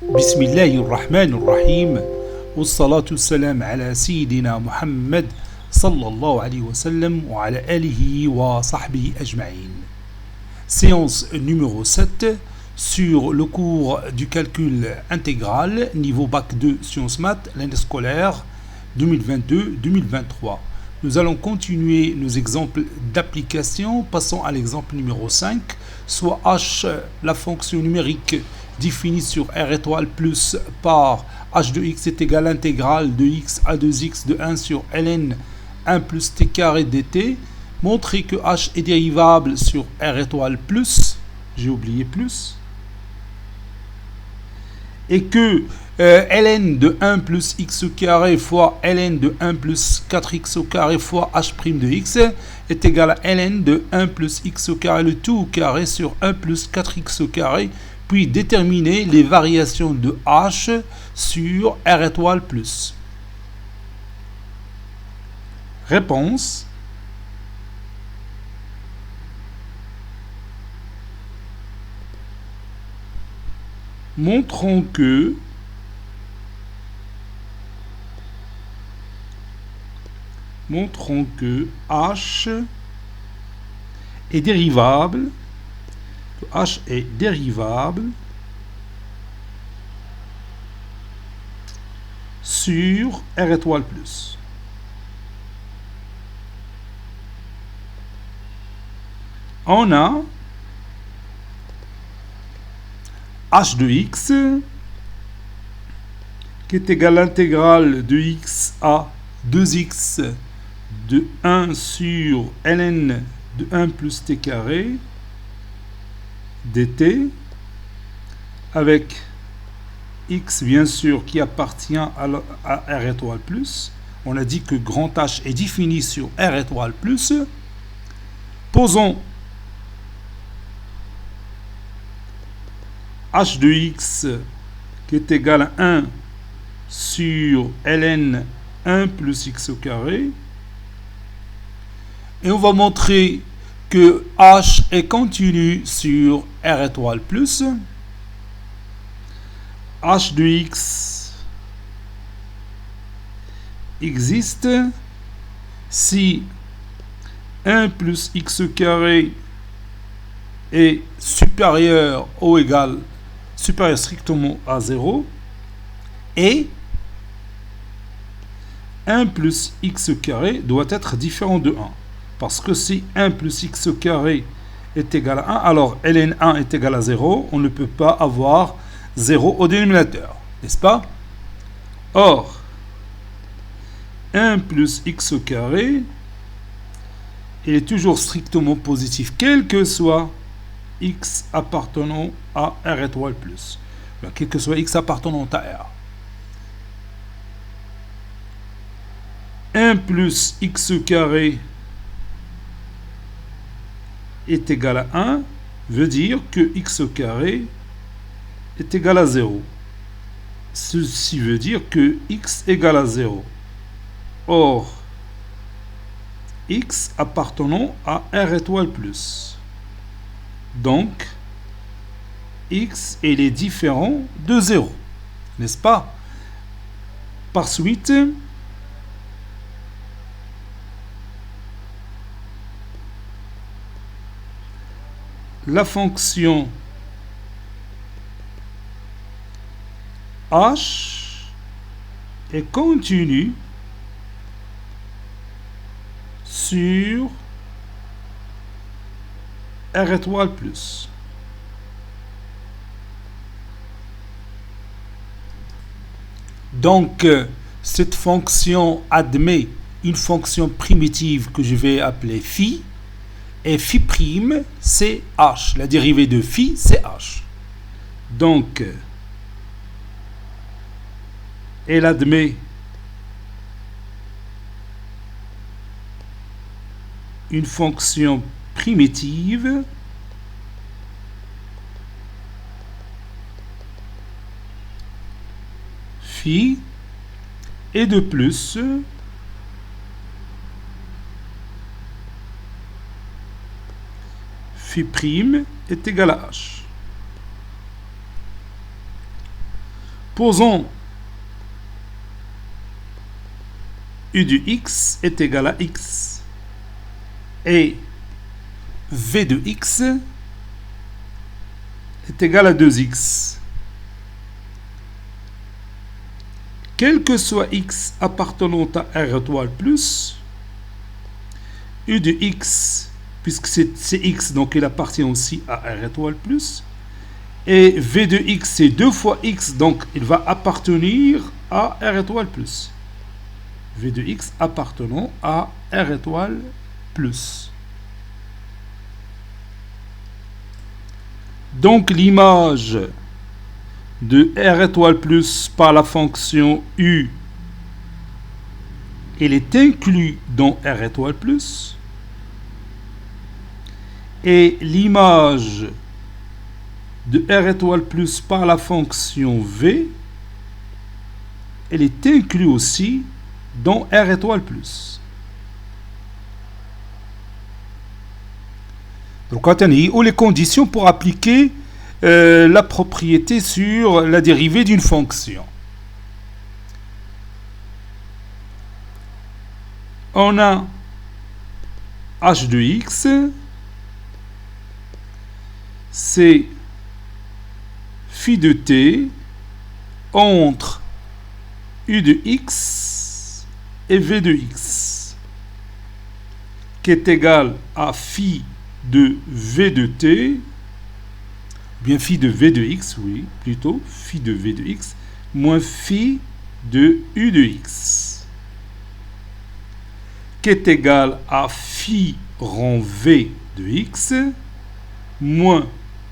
بسم الله الرحمن الرحيم والصلاة والسلام على سيدنا محمد صلى الله عليه وسلم وعلى آله وصحبه أجمعين. Séance numéro 7 sur le cours du calcul intégral niveau bac 2 sciences maths l'année scolaire 2022-2023. Nous allons continuer nos exemples d'application. Passons à l'exemple numéro 5, soit h, la fonction numérique définie sur r étoile plus par h de x est égal à l'intégrale de x à 2x de 1 sur ln 1 plus t carré dt. Montrer que h est dérivable sur r étoile plus, j'ai oublié plus, et que ln de 1 plus x au carré fois ln de 1 plus 4x au carré fois h' de x est égal à ln de 1 plus x au carré le tout au carré sur 1 plus 4x au carré, puis déterminer les variations de h sur r étoile plus. Réponse. Montrons que h est dérivable, sur r étoile plus. On a h de x qui est égal à l'intégrale de x à 2x de 1 sur ln de 1 plus t carré dt, avec x bien sûr qui appartient à r étoile plus. On a dit que grand H est défini sur r étoile plus. Posons h de x qui est égal à 1 sur ln 1 plus x au carré. Et on va montrer que h est continu sur r étoile plus. H de x existe si 1 plus x au carré est supérieur ou égal, supérieur strictement à 0, et 1 plus x au carré doit être différent de 1. Parce que si 1 plus x au carré est égal à 1, alors ln 1 est égal à 0, on ne peut pas avoir 0 au dénominateur, n'est-ce pas? Or, 1 plus x au carré, il est toujours strictement positif, quel que soit x appartenant à r étoile plus. Quel que soit x appartenant à r. 1 plus x au carré est égal à 1 veut dire que x au carré est égal à 0. Ceci veut dire que x égale à 0. Or, x appartenant à r étoile plus. Donc, x il est différent de 0, n'est-ce pas? Par suite, la fonction h est continue sur r étoile plus. Donc, cette fonction admet une fonction primitive que je vais appeler phi, et phi prime, c'est h. La dérivée de phi, c'est h. Donc, elle admet une fonction primitive phi, et de plus phi prime est égal à h. Posons u de x est égal à x et v de x est égal à 2x. Quel que soit x appartenant à R étoile plus, u de x, puisque c'est x, donc il appartient aussi à R étoile plus, et v de x c'est 2 fois x, donc il va appartenir à R étoile plus. V de x appartenant à R étoile plus. Donc l'image de R étoile plus par la fonction U, elle est inclue dans R étoile plus. Et l'image de R étoile plus par la fonction V, elle est inclue aussi dans R étoile plus. Donc, où les conditions pour appliquer la propriété sur la dérivée d'une fonction. On a h de x, c'est phi de t entre u de x et v de x, qui est égal à phi de v de t, bien phi de v de x, oui, plutôt phi de v de x, moins phi de u de x, qui est égal à phi rang v de x, moins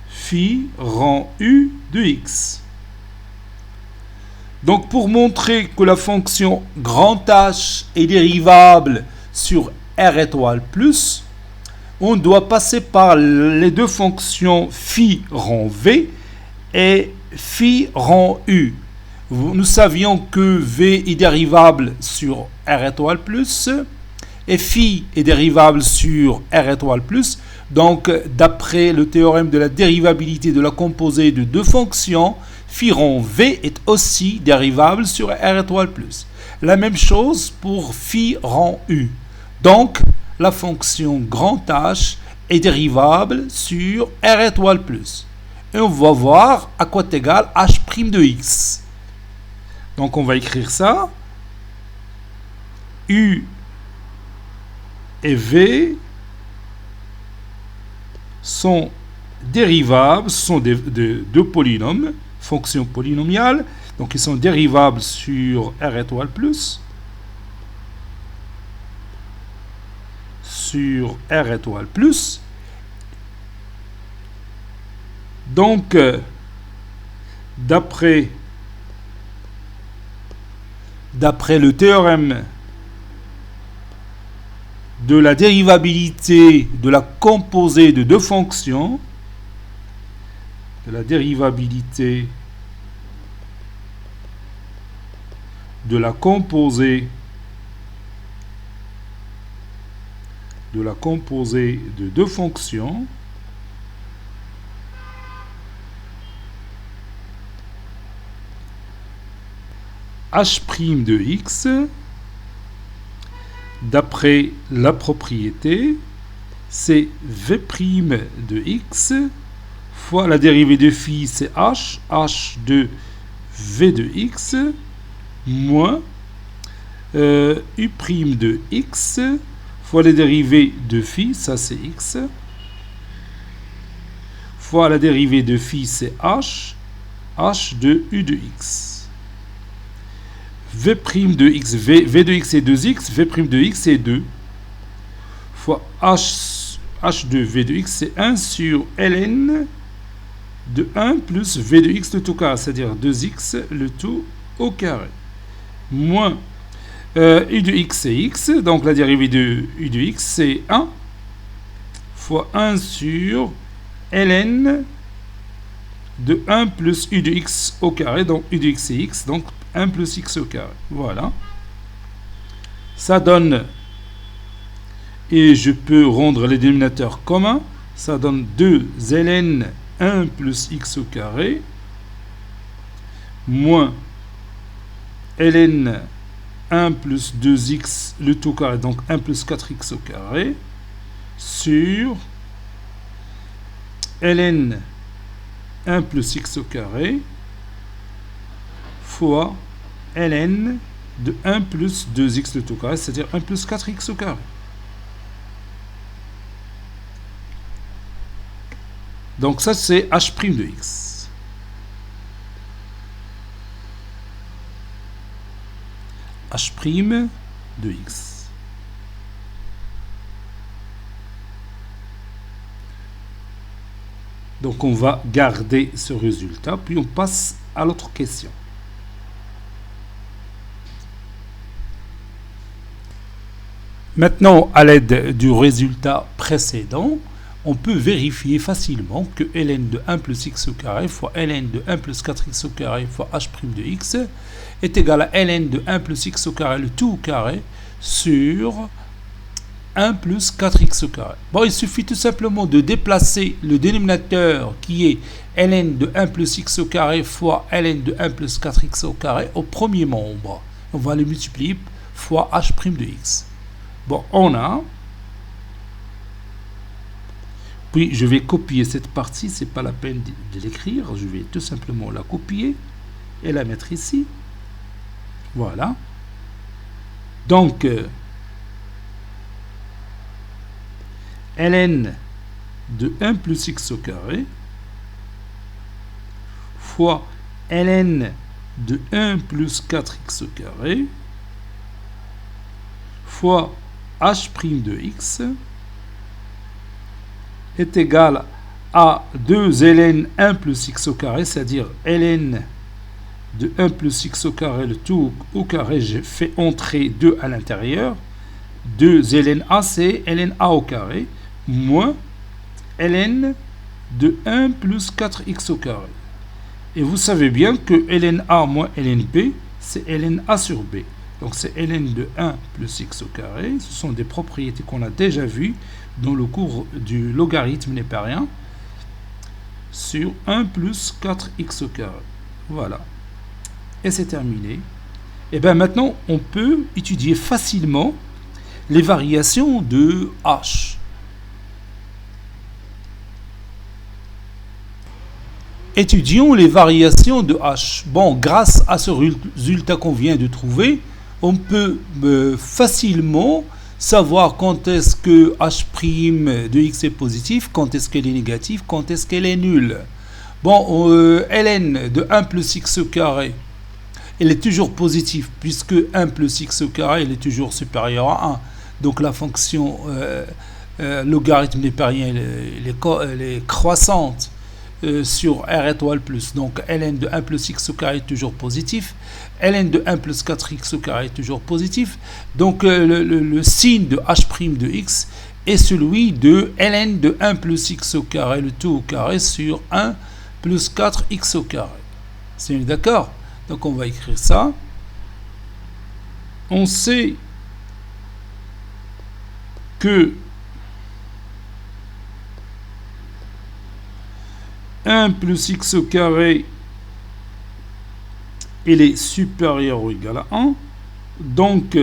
phi rang u de x. Donc pour montrer que la fonction grand H est dérivable sur R étoile plus, on doit passer par les deux fonctions phi rang v et phi rang u. Nous savions que v est dérivable sur R étoile plus et phi est dérivable sur R étoile plus. Donc, d'après le théorème de la dérivabilité de la composée de deux fonctions, phi rang v est aussi dérivable sur R étoile plus. La même chose pour phi rang u. Donc, la fonction grand H est dérivable sur R étoile plus. Et on va voir à quoi est égal h' de x. Donc, on va écrire ça. U et v sont dérivables, sont deux polynômes, fonctions polynomiales, donc ils sont dérivables sur R étoile plus, sur R étoile plus. Donc, d'après le théorème de la dérivabilité de la composée de deux fonctions, de la dérivabilité de la composée de deux fonctions, h' de x, d'après la propriété, c'est v' de x fois la dérivée de phi, c'est h de v de x, moins u' de x fois la dérivée de phi, ça c'est x, fois la dérivée de phi, c'est h de u de x. V' de x, v de x est 2x, v' de x est 2, fois h de v de x, c'est 1 sur ln de 1 plus v de x le tout carré, c'est-à-dire 2x le tout au carré, moins u de x c'est x, donc la dérivée de u de x c'est 1, fois 1 sur ln de 1 plus u de x au carré, donc u de x c'est x, donc 1 plus x au carré. Voilà. Ça donne, et je peux rendre les dénominateurs communs, ça donne 2 ln 1 plus x au carré, moins ln 1 plus 2x le tout carré, donc 1 plus 4x au carré, sur ln 1 plus x au carré fois ln de 1 plus 2x le tout carré, c'est-à-dire 1 plus 4x au carré. Donc ça, c'est h' de x. H' de x. Donc on va garder ce résultat, puis on passe à l'autre question. Maintenant, à l'aide du résultat précédent, on peut vérifier facilement que ln de 1 plus x au carré fois ln de 1 plus 4x au carré fois h' de x est égal à ln de 1 plus x au carré le tout au carré sur 1 plus 4x au carré. Bon, il suffit tout simplement de déplacer le dénominateur qui est ln de 1 plus x au carré fois ln de 1 plus 4x au carré au premier membre. On va le multiplier fois h' de x. Bon, on a... Puis je vais copier cette partie, c'est pas la peine de l'écrire, je vais tout simplement la copier et la mettre ici. Voilà. Donc, ln de 1 plus x au carré fois ln de 1 plus 4x au carré fois h' de x est égal à 2 ln 1 plus x au carré, c'est-à-dire ln de 1 plus x au carré, le tout au carré, je fais entrer 2 à l'intérieur, 2 ln a, c'est ln a au carré, moins ln de 1 plus 4x au carré. Et vous savez bien que ln a moins ln b, c'est ln a sur b. Donc c'est ln de 1 plus x au carré. Ce sont des propriétés qu'on a déjà vues dans le cours du logarithme népérien sur 1 plus 4x au carré. Voilà. Et c'est terminé. Et bien maintenant, on peut étudier facilement les variations de h. Étudions les variations de h. Bon, grâce à ce résultat qu'on vient de trouver, on peut facilement savoir quand est-ce que h' de x est positif, quand est-ce qu'elle est négative, quand est-ce qu'elle est nulle. Bon, ln de 1 plus x au carré, elle est toujours positive, puisque 1 plus x au carré, elle est toujours supérieure à 1. Donc la fonction logarithme népérien, elle est croissante sur r étoile plus. Donc ln de 1 plus x au carré est toujours positif. Ln de 1 plus 4x au carré est toujours positif. Donc le signe de h' de x est celui de ln de 1 plus x au carré, le tout au carré, sur 1 plus 4x au carré. C'est d'accord? Donc on va écrire ça. On sait que 1 plus x au carré, il est supérieur ou égal à 1. Donc,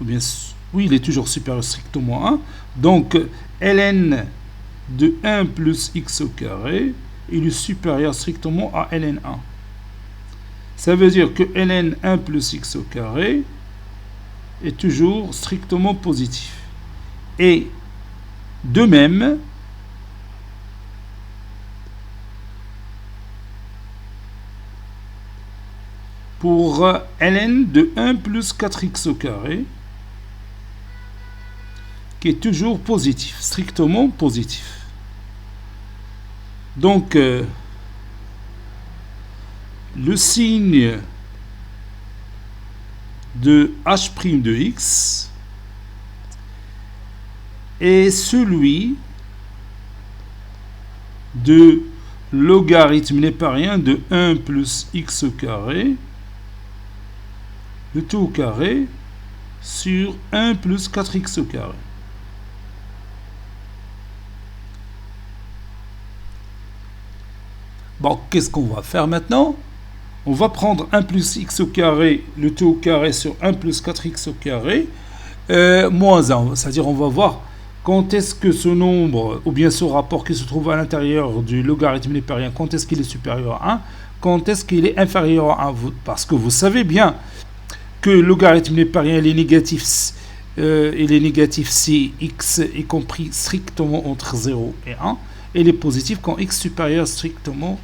oui, il est toujours supérieur strictement à 1. Donc, ln de 1 plus x au carré, il est supérieur strictement à ln 1. Ça veut dire que ln 1 plus x au carré est toujours strictement positif. Et de même, pour ln de 1 plus 4x au carré, qui est toujours positif, strictement positif. Donc, le signe de h' de x est celui de logarithme népérien de 1 plus x au carré, le tout au carré, sur 1 plus 4x au carré. Bon, qu'est-ce qu'on va faire maintenant? On va prendre 1 plus x au carré, le tout au carré sur 1 plus 4x au carré, moins 1. C'est-à-dire on va voir quand est-ce que ce nombre, ou bien ce rapport qui se trouve à l'intérieur du logarithme népérien, quand est-ce qu'il est supérieur à 1, quand est-ce qu'il est inférieur à 1. Parce que vous savez bien que le logarithme népérien il est négatif si x est compris strictement entre 0 et 1, et il est positif quand x supérieur strictement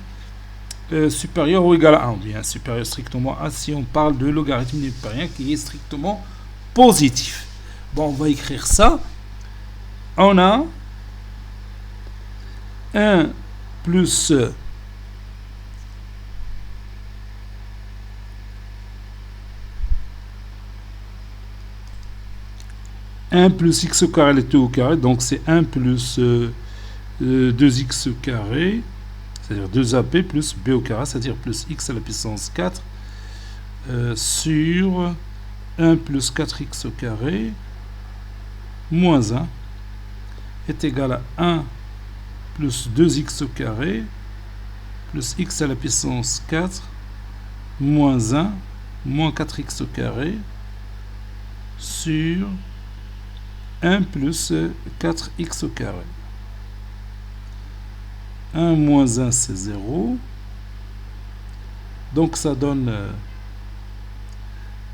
supérieur ou égal à 1, bien supérieur strictement à 1 si on parle de logarithme népérien qui est strictement positif. Bon, on va écrire ça. On a 1 plus 1 plus x au carré, le tout au carré, donc c'est 1 plus 2x au carré, c'est-à-dire 2ab plus b au carré, c'est-à-dire plus x à la puissance 4, sur 1 plus 4x au carré, moins 1, est égal à 1 plus 2x au carré, plus x à la puissance 4, moins 1, moins 4x au carré, sur 1 plus 4x au carré. 1 moins 1, c'est 0. Donc ça donne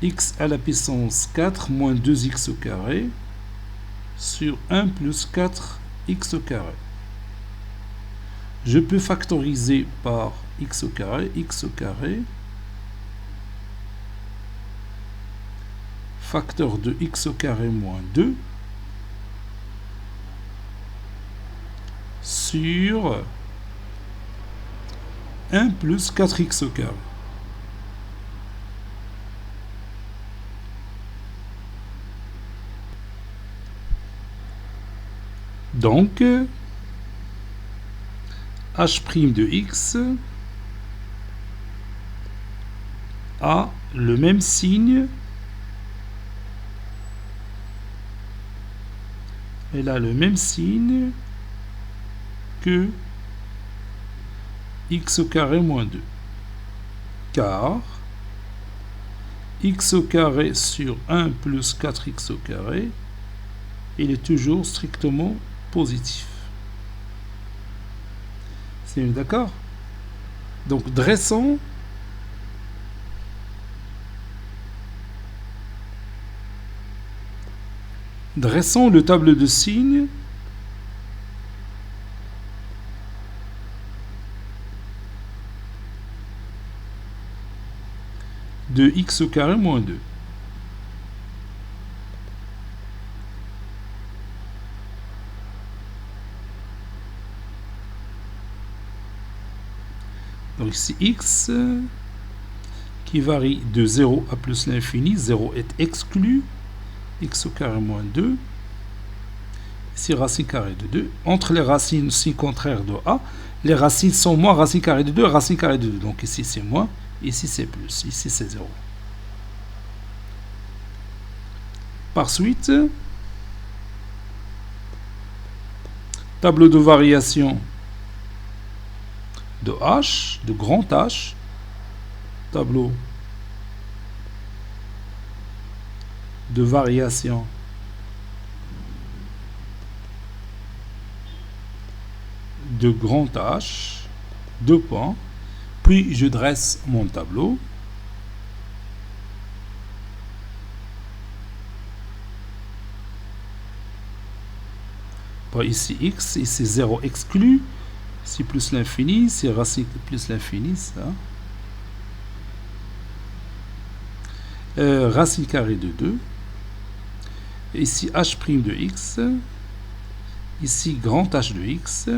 x à la puissance 4 moins 2x au carré sur 1 plus 4x au carré. Je peux factoriser par x au carré, facteur de x au carré moins 2, sur 1 plus 4x au carré. Donc, h' de x a le même signe. Elle a le même signe que x au carré moins 2. Car x au carré sur 1 plus 4x au carré, il est toujours strictement positif. C'est d'accord? Donc dressons le tableau de signes de x au carré moins 2. Donc ici x qui varie de 0 à plus l'infini, 0 est exclu, x au carré moins 2, ici racine carrée de 2, entre les racines si contraires de a, les racines sont moins racine carrée de 2, racine carrée de 2, donc ici c'est moins, ici c'est plus, ici c'est 0. Par suite, tableau de variation de h, de grand H, tableau de variation de grand H, 2 points, puis je dresse mon tableau. Bon, ici x, ici 0 exclu, ici plus l'infini, ici racine plus l'infini, ça. Racine carrée de 2. Ici h' de x. Ici grand H de x.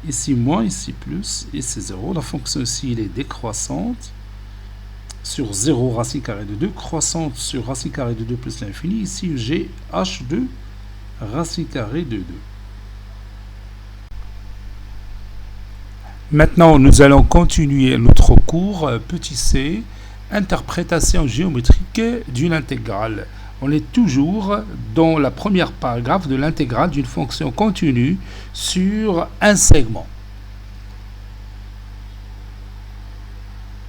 Ici moins, ici plus, ici 0. La fonction ici elle est décroissante sur 0 racine carrée de 2, croissante sur racine carrée de 2 plus l'infini. Ici j'ai h de racine carrée de 2. Maintenant, nous allons continuer notre cours petit c, interprétation géométrique d'une intégrale. On est toujours dans la première paragraphe de l'intégrale d'une fonction continue sur un segment.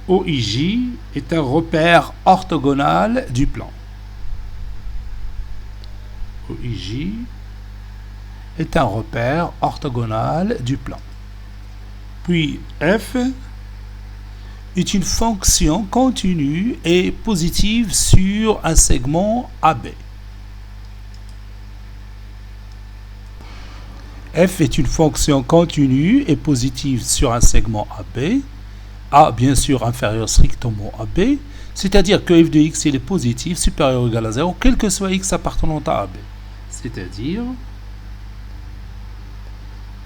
OIJ est un repère orthogonal du plan. OIJ est un repère orthogonal du plan. Puis f est une fonction continue et positive sur un segment AB. F est une fonction continue et positive sur un segment AB. A bien sûr inférieur strictement à B, c'est-à-dire que f de x il est positif, supérieur ou égal à 0, quel que soit x appartenant à AB. C'est-à-dire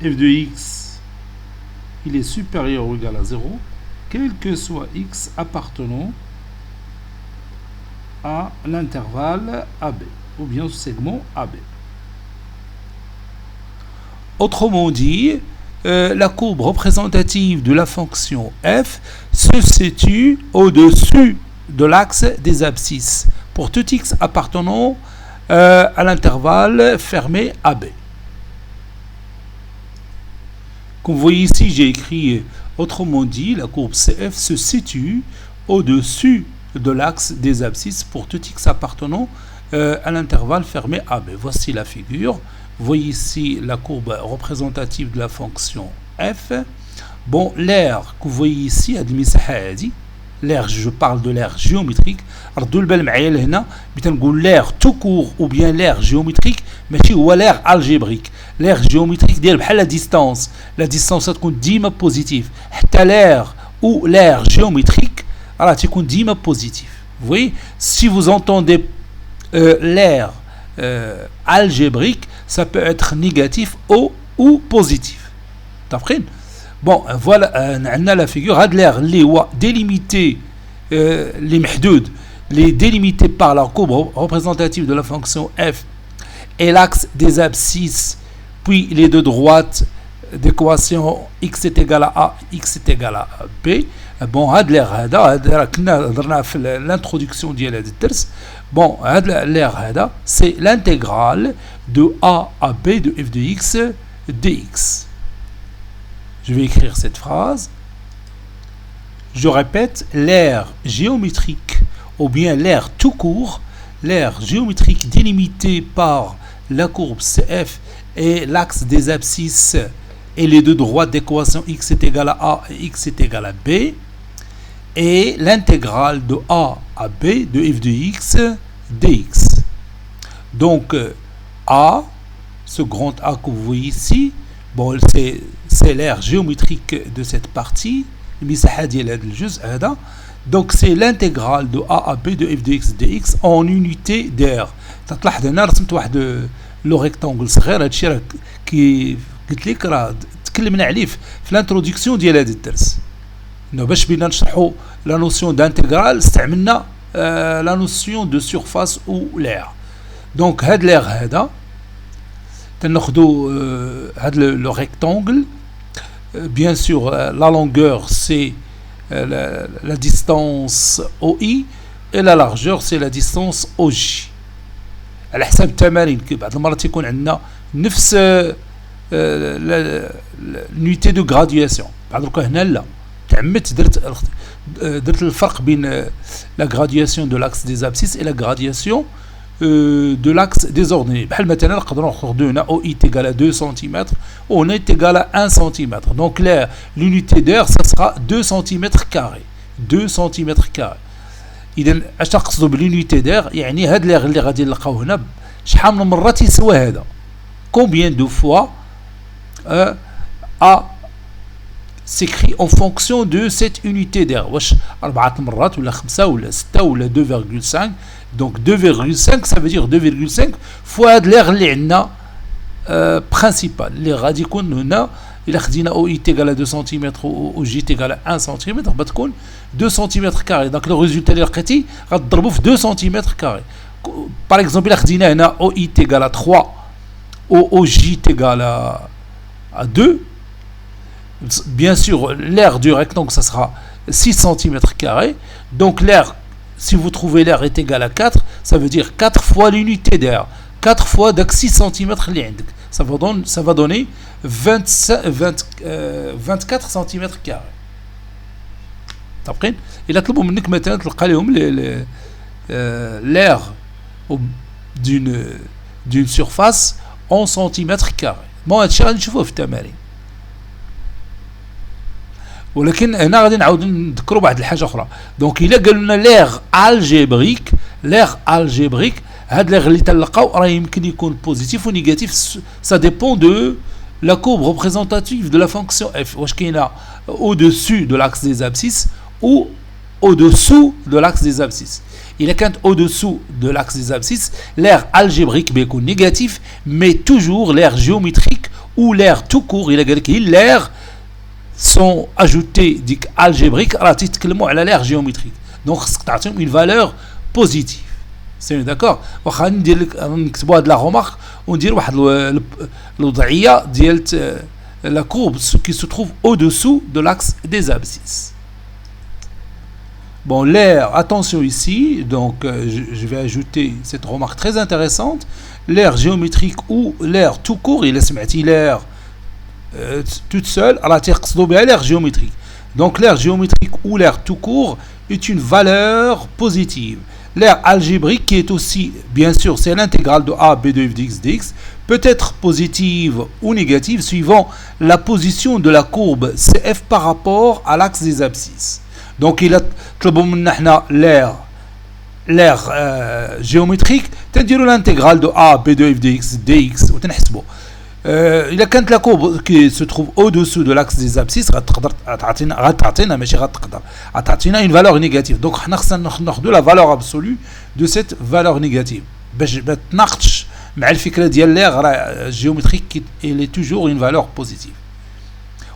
f de x il est supérieur ou égal à 0, quel que soit x appartenant à l'intervalle AB, ou bien au segment AB. Autrement dit, la courbe représentative de la fonction f se situe au-dessus de l'axe des abscisses pour tout x appartenant à l'intervalle fermé AB. Comme vous voyez ici, j'ai écrit autrement dit, la courbe CF se situe au-dessus de l'axe des abscisses pour tout x appartenant à l'intervalle fermé AB. Voici la figure. Vous voyez ici la courbe représentative de la fonction f. Bon, l'aire que vous voyez ici, l'aire, je parle de l'aire géométrique. L'aire tout court ou bien l'aire géométrique, mais ou l'aire algébrique. L'aire géométrique, la distance. La distance, ça dima positive. L'aire ou l'aire géométrique, c'est dima positif. Vous voyez, si vous entendez l'aire algébrique, ça peut être négatif ou positif. Bon, voilà, on a la figure. Had l'air les délimité, les mahdoud, les délimité par la courbe représentative de la fonction f et l'axe des abscisses, puis les deux droites d'équation x est égal à a, x est égal à b. Bon, had l'air l'introduction de l'adresse. Bon, l'air c'est l'intégrale de a à b de f de x dx. Je vais écrire cette phrase. Je répète, l'aire géométrique ou bien l'aire tout court, l'aire géométrique délimitée par la courbe CF et l'axe des abscisses et les deux droites d'équation x est égal à a et x est égal à b, et l'intégrale de a à b de f de x dx. Donc a, ce grand A que vous voyez ici, bon, c'est l'aire géométrique de cette partie, donc c'est l'intégrale de a à b de f de x dx en unité d'aire. تلاحظ هنا رسمت واحد لو ريكتانجل صغير، هادشي راه كي قلت لك راه تكلمنا عليه في الانتروداكسيون ديال هذا الدرس، انه باش بينا نشرحوا لا نوسيون دانتيغرال استعملنا لا نوسيون دو سيرفاس او لير. دونك هاد لير هذا تناخذوا هاد لو ريكتانجل، bien sûr la longueur c'est la distance OI et la largeur c'est la distance OJ. على حسب التمارين بعض المرات يكون عندنا نفس l'unité de graduation. بعد دركا هنا لا تعمدت درت الفرق بين la graduation de l'axe des abscisses et la graduation de l'axe des ordonnées. بحال مثلا نقدروا ناخذوا هنا OI est égal à 2 cm ou ON est égal à 1 cm. Donc là l'unité d'air ça sera 2 cm carrés. 2 cm carrés. اذا اش نقصدوا بالunité d'air؟ يعني هاد l'air اللي غادي نلقاو هنا شحال من مرات يسوى هذا. Combien de fois A s'écrit en fonction de cette unité d'air. واش 4 مرات ولا 5 ولا 6 ولا 2,5. Donc 2,5 ça veut dire 2,5 fois هاد l'air اللي عندنا principal اللي غادي يكون هنا. إلا خدينا او اي تيغال 2 سم و جي تيغال 1 سم غتكون 2 سم كاري. دونك لو ريزولتا اللي لقيتي غتضربو في 2 سم كاري. باغ اكزومبل إلا خدينا هنا او اي تيغال 3 او جي تيغال 2, bien sûr l'aire du rectangle ça sera 6 cm carrés. Donc l'aire, si vous trouvez l'aire est égal à 4, ça veut dire 4 fois l'unité d'air, 4 fois داك 6 cm اللي عندك. Ça va donner 24 cm carrés. متفقين؟ إلا طلبوا منك مثلا تلقى لهم l'air d'une surface en centimètres carrés. bon هادشي غادي نشوفوه في التمارين. ولكن هنا غادي نعاود نذكروا واحد الحاجه اخرى. دونك الا قالوا لنا ليغ الجبريك هاد ليغ اللي تلقاو راه يمكن يكون بوزيتيف ونيجاتيف. سا ديبون دو لا courbe représentative de la fonction f. واش كاينه au-dessus de l'axe des abscisses ou au-dessous de l'axe des abscisses. إلا كانت au-dessous de l'axe des abscisses, l'air algébrique بيكون négatif, mais toujours l'air géométrique ou l'air tout court. إلا قال لك l'air sont ajoutés ديك algébrique راه تيتكلموا على l'air géométrique. donc خصك تعطيهم une valeur positive. سي داكور. واخا ندير لك نكتبوا هاد لا رومارك وندير واحد الوضعيه ديال la courbe qui se trouve au-dessous de l'axe des abscisses. Bon, l'air, attention ici, donc je vais ajouter cette remarque très intéressante. L'air géométrique ou l'air tout court, il est سمعتي l'air toute seule, راه تيقصدوا بها l'air géométrique. Donc l'air géométrique ou l'air tout court est une valeur positive. L'air algébrique, qui est aussi, bien sûr, c'est l'intégrale de a b de f dx dx, peut être positive ou négative suivant la position de la courbe cf par rapport à l'axe des abscisses. Donc il a طلبوا منا حنا l'air géométrique تنديروا l'intégrale de a b de f dx dx وتنحسبوا. إلا كانت la courbe qui se trouve au-dessous de l'axe des abscisses غتعطينا ماشي غتقدر غتعطينا une valeur négative. donc حنا خصنا ناخذوا la valeur absolue de cette valeur négative باش ما تناقضش مع الفكره ديال l'air راه géométrique il est toujours une valeur positive.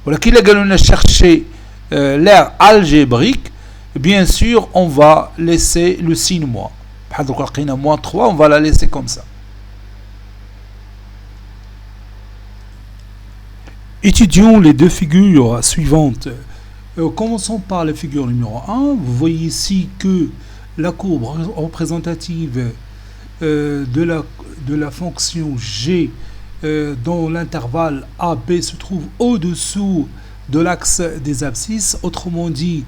ولكن إلا قالوا لنا chercher l'air algébrique, bien sûr on va laisser le signe moins. بحال دوك لقينا moins 3 on va la laisser comme ça. Étudions les deux figures suivantes. Commençons par la figure numéro 1. Vous voyez ici que la courbe représentative de la fonction g dont l'intervalle AB se trouve au-dessous de l'axe des abscisses. Autrement dit,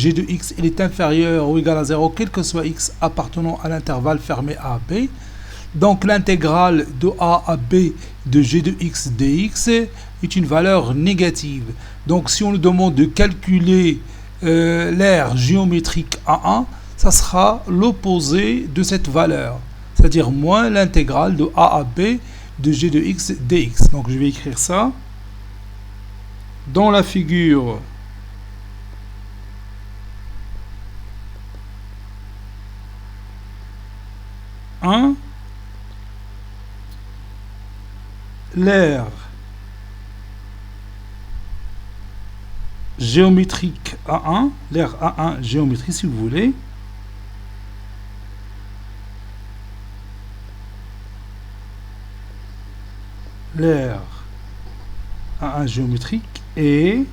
g de x il est inférieur ou égal à 0 quel que soit x appartenant à l'intervalle fermé AB. Donc l'intégrale de a à b de g de x dx est une valeur négative. Donc si on nous demande de calculer l'aire géométrique A1, ça sera l'opposé de cette valeur, c'est-à-dire moins l'intégrale de a à b de g de x dx. Donc je vais écrire ça dans la figure l'aire géométrique A1, l'aire A1 géométrique si vous voulez, l'aire A1 géométrique et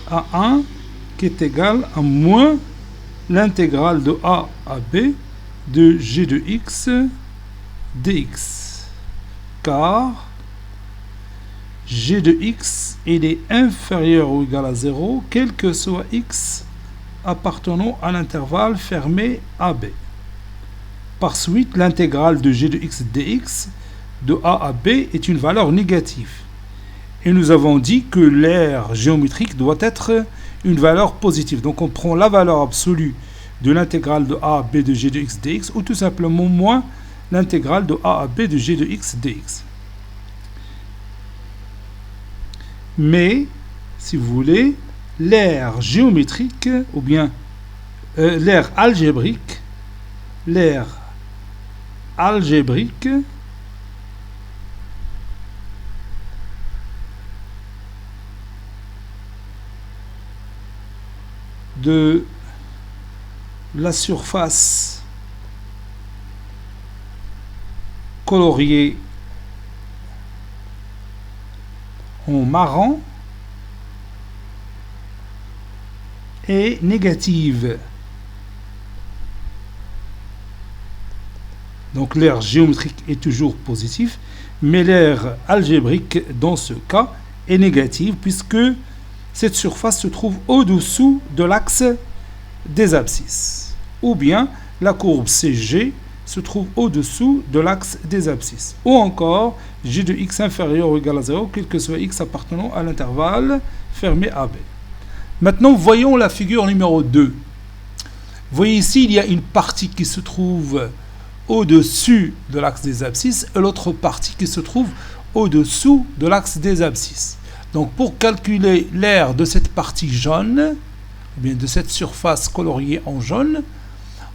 A1 qui est égal à moins l'intégrale de A à B de g de x dx, car g de x il est inférieur ou égal à 0 quel que soit x appartenant à l'intervalle fermé AB. Par suite, l'intégrale de g de x dx de a à b est une valeur négative. Et nous avons dit que l'aire géométrique doit être une valeur positive. Donc on prend la valeur absolue de l'intégrale de a à b de g de x dx ou tout simplement moins l'intégrale de a à b de g de x dx. Mais, si vous voulez, l'aire géométrique ou bien l'aire algébrique de la surface coloriée en marron est négative. Donc l'aire géométrique est toujours positif, mais l'aire algébrique dans ce cas est négative puisque cette surface se trouve au-dessous de l'axe des abscisses. Ou bien la courbe CG se trouve au-dessous de l'axe des abscisses. Ou encore, g de x inférieur ou égal à 0, quel que soit x appartenant à l'intervalle fermé AB. Maintenant, voyons la figure numéro 2. Vous voyez ici, il y a une partie qui se trouve au-dessus de l'axe des abscisses et l'autre partie qui se trouve au-dessous de l'axe des abscisses. Donc, pour calculer l'aire de cette partie jaune, ou bien de cette surface coloriée en jaune,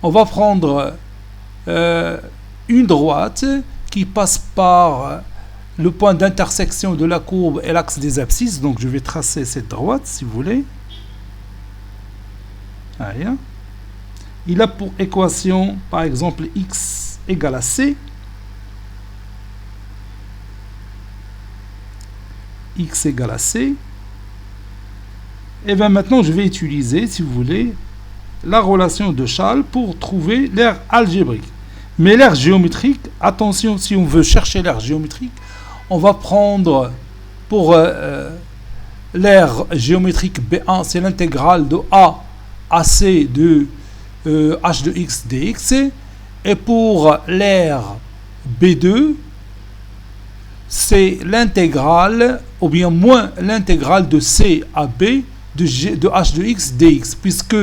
on va prendre une droite qui passe par le point d'intersection de la courbe et l'axe des abscisses. Donc, je vais tracer cette droite, si vous voulez. Allez. Il a pour équation, par exemple, x égale à c. X égale à c. Et bien maintenant, je vais utiliser, si vous voulez, la relation de Schall pour trouver l'aire algébrique. Mais l'aire géométrique, attention, si on veut chercher l'aire géométrique, on va prendre pour l'aire géométrique B1, c'est l'intégrale de A à C de h de x dx. Et pour l'aire B2, c'est l'intégrale, ou bien moins l'intégrale de C à B de h de x dx, puisque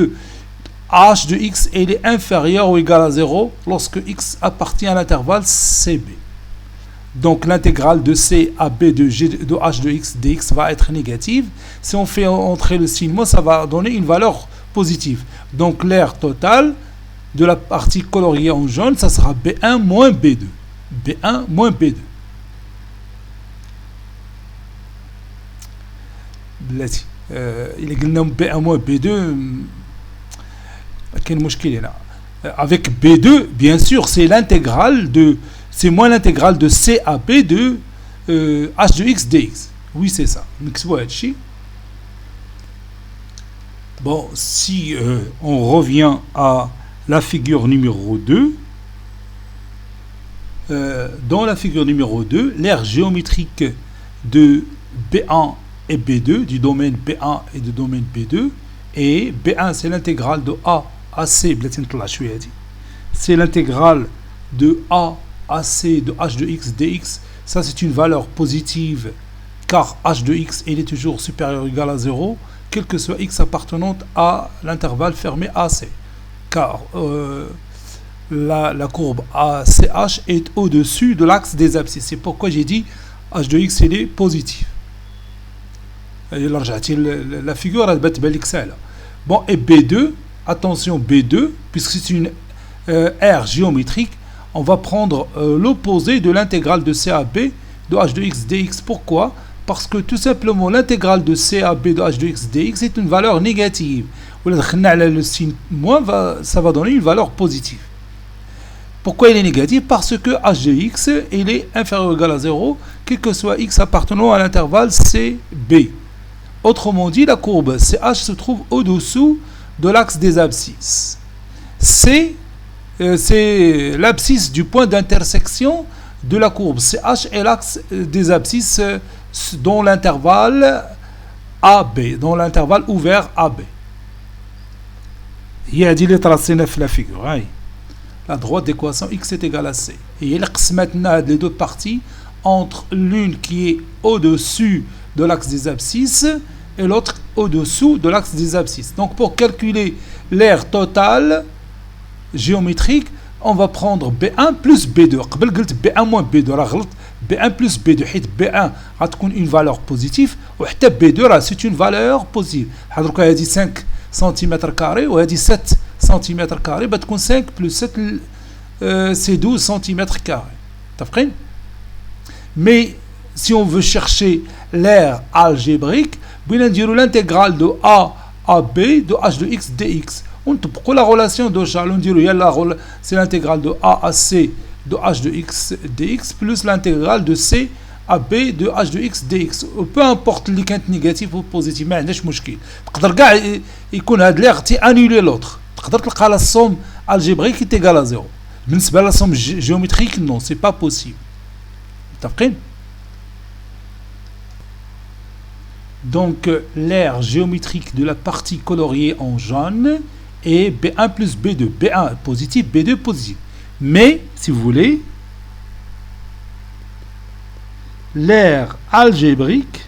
h de x est inférieur ou égal à 0 lorsque x appartient à l'intervalle CB. Donc l'intégrale de C à B de h de x dx va être négative. Si on fait entrer le signe moins, ça va donner une valeur positive. Donc l'aire totale de la partie coloriée en jaune, ça sera B1 moins B2. B1 moins B2. Il est B1 moins B2. Avec B2, bien sûr, c'est l'intégrale de... C'est moins l'intégrale de C à B de h de x dx. Oui, c'est ça. Bon, si on revient à la figure numéro 2, dans la figure numéro 2, l'aire géométrique de B1 et B2, du domaine B1 et du domaine B2, et B1 c'est l'intégrale de A à C, c'est l'intégrale de A à C de h de x dx, ça c'est une valeur positive, car h de x il est toujours supérieur ou égal à 0, quel que soit x appartenant à l'intervalle fermé AC, car la courbe ACH est au-dessus de l'axe des abscisses. C'est pourquoi j'ai dit h de x il est positif. La figure elle bat l'excel. Bon, et B2, attention B2, puisque c'est une aire géométrique, on va prendre l'opposé de l'intégrale de C à B de h de x dx. Pourquoi? Parce que tout simplement l'intégrale de C à B de h de x dx est une valeur négative. Le signe moins, ça va donner une valeur positive. Pourquoi il est négatif? Parce que h de x il est inférieur ou égal à 0, quel que soit x appartenant à l'intervalle CB. Autrement dit, la courbe CH se trouve au-dessous de l'axe des abscisses. C, c'est l'abscisse du point d'intersection de la courbe CH et l'axe des abscisses dans l'intervalle AB, dans l'intervalle ouvert AB. Il y a dit les tracés neuf la figure. La droite d'équation x est égale à c. Et il y maintenant les deux parties entre l'une qui est au-dessus de l'axe des abscisses et l'autre au-dessous de l'axe des abscisses. Donc pour calculer l'aire totale géométrique, on va prendre B1 plus B2. B1 moins B2. B1 plus B2. B1 va être une valeur positive. Et B2 c'est une valeur positive. Il y a 5 cm carrés ou 7 cm carrés. 5 plus 7 c'est 12 cm carrés. Mais si on veut chercher l'aire algébrique, l'intégrale de A à B de h de x dx. Pourquoi la relation de Schall? C'est l'intégrale de A à C de h de x dx plus l'intégrale de C à B de h de x dx. Peu importe les quintes négatives ou positives, ما عندناش مشكل. تقدر كاع يكون هاد l'aire annuler l'autre. تقدر تلقى la somme algébrique est égale à 0. بالنسبة la somme géométrique, non, c'est pas possible. متفقين؟ Donc, l'aire géométrique de la partie coloriée en jaune est B1 plus B2. B1 positif, B2 positif. Mais, si vous voulez, l'aire algébrique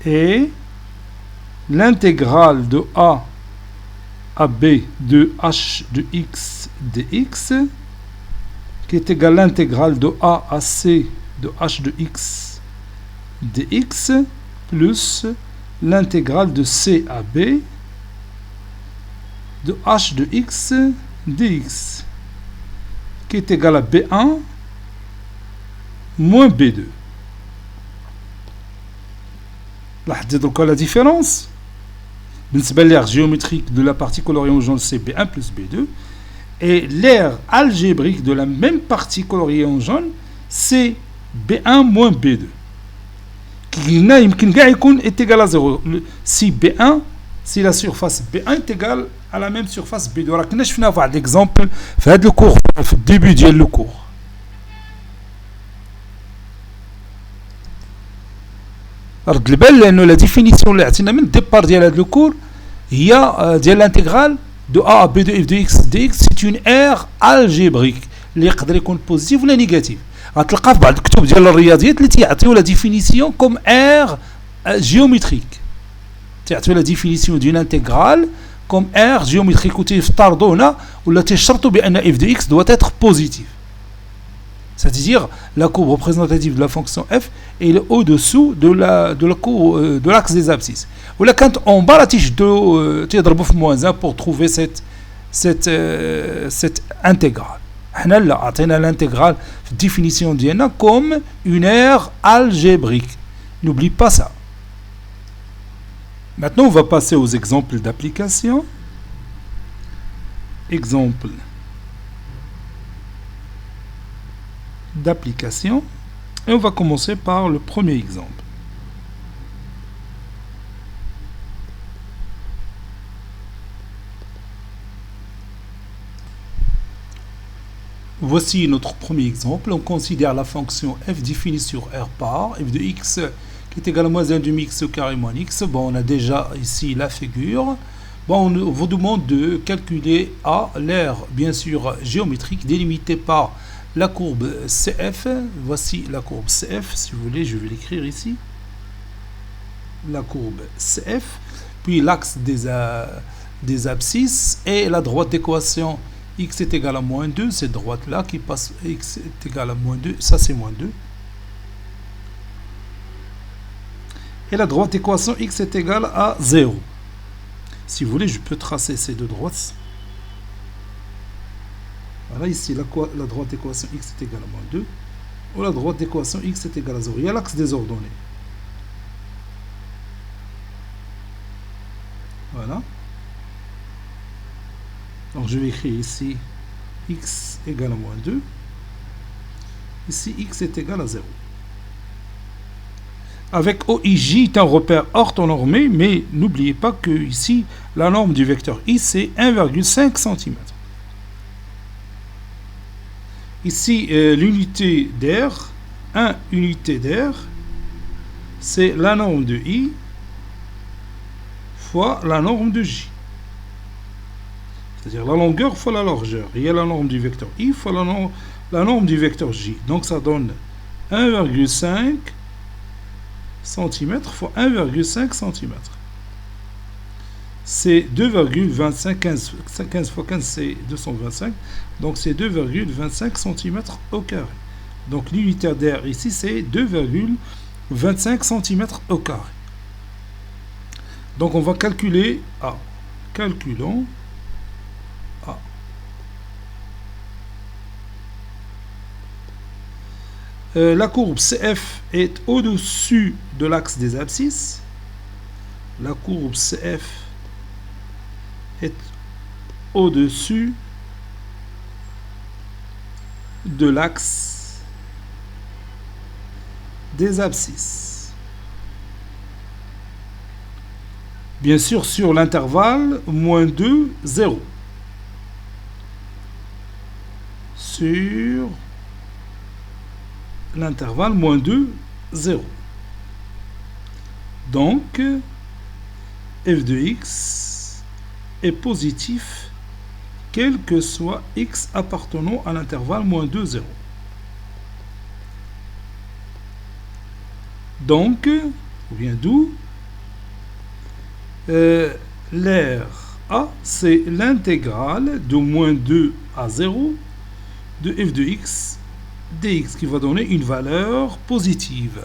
est l'intégrale de A à B de h de x dx, qui est égale à l'intégrale de A à C de h de x dx, plus l'intégrale de C à B de h de x dx, qui est égale à B1 moins B2. Donc la différence بالنسبة l'aire géométrique de la partie coloriée en jaune, c'est B1 plus B2, et l'aire algébrique de la même partie coloriée en jaune, c'est B1 moins B2. qui est égal à 0. Si B1, si la surface B1 est égale à la même surface B2. Alors, je vais avoir l'exemple dans le cours, au début du cours. La définition اللي عطينا من départ ديال هذا الكور هي ديال l'intégrale de A à B de f de x dx. C'est une aire algébrique اللي يقدر يكون بوزيتيف ولا نيجاتيف. غتلقى في بعض الكتب ديال الرياضيات اللي تيعطيو لا ديفينيسيون كوم aire géométrique. تيعطيو لا ديفينيسيون دون انتغرال كوم aire géométrique وتيفترضوا هنا ولا تيشرطوا بان f de x doit être positif. C'est-à-dire la courbe représentative de la fonction f est au-dessous de l'axe des abscisses. Ou là, quand on bat la tige de moins 1 pour trouver cette intégrale. Là, on a l'intégrale définition d'INA comme une aire algébrique. N'oublie pas ça. Maintenant, on va passer aux exemples d'application. Exemple d'application, et on va commencer par le premier exemple. Voici notre premier exemple. On considère la fonction f définie sur R par f de x qui est égal à moins 1 demi x au carré moins x. Bon, on a déjà ici la figure. Bon, on vous demande de calculer A, l'aire bien sûr géométrique délimitée par la courbe CF. Voici la courbe CF, si vous voulez, je vais l'écrire ici. La courbe CF, puis l'axe des abscisses et la droite d'équation x est égal à moins 2, cette droite-là qui passe, x est égal à moins 2, ça c'est moins 2. Et la droite d'équation x est égal à 0. Si vous voulez, je peux tracer ces deux droites. Voilà, ici, la droite d'équation x est égale à moins 2. Ou la droite d'équation x est égale à 0. Il y a l'axe des ordonnées. Voilà. Donc, je vais écrire ici x égale à moins 2. Ici, x est égal à 0. Avec OIJ est un repère orthonormé, mais n'oubliez pas que ici, la norme du vecteur i, c'est 1,5 cm. Ici, l'unité d'air, 1 unité d'air, c'est la norme de I fois la norme de J. C'est-à-dire la longueur fois la largeur. Il y a la norme du vecteur I fois la norme du vecteur J. Donc ça donne 1,5 cm fois 1,5 cm. C'est 2,25, 15 fois 15 c'est 225, donc c'est 2,25 cm au carré. Donc l'unité d'air ici c'est 2,25 cm au carré. Donc on va calculer A. Calculons A. La courbe CF est au-dessus de l'axe des abscisses. La courbe CF est au-dessus de l'axe des abscisses. Bien sûr, sur l'intervalle moins 2, 0. sur l'intervalle moins 2, 0. Donc, f de x est positif quel que soit x appartenant à l'intervalle moins 2, 0. Donc, ou bien d'où l'air A, c'est l'intégrale de moins 2 à 0 de f de x dx qui va donner une valeur positive.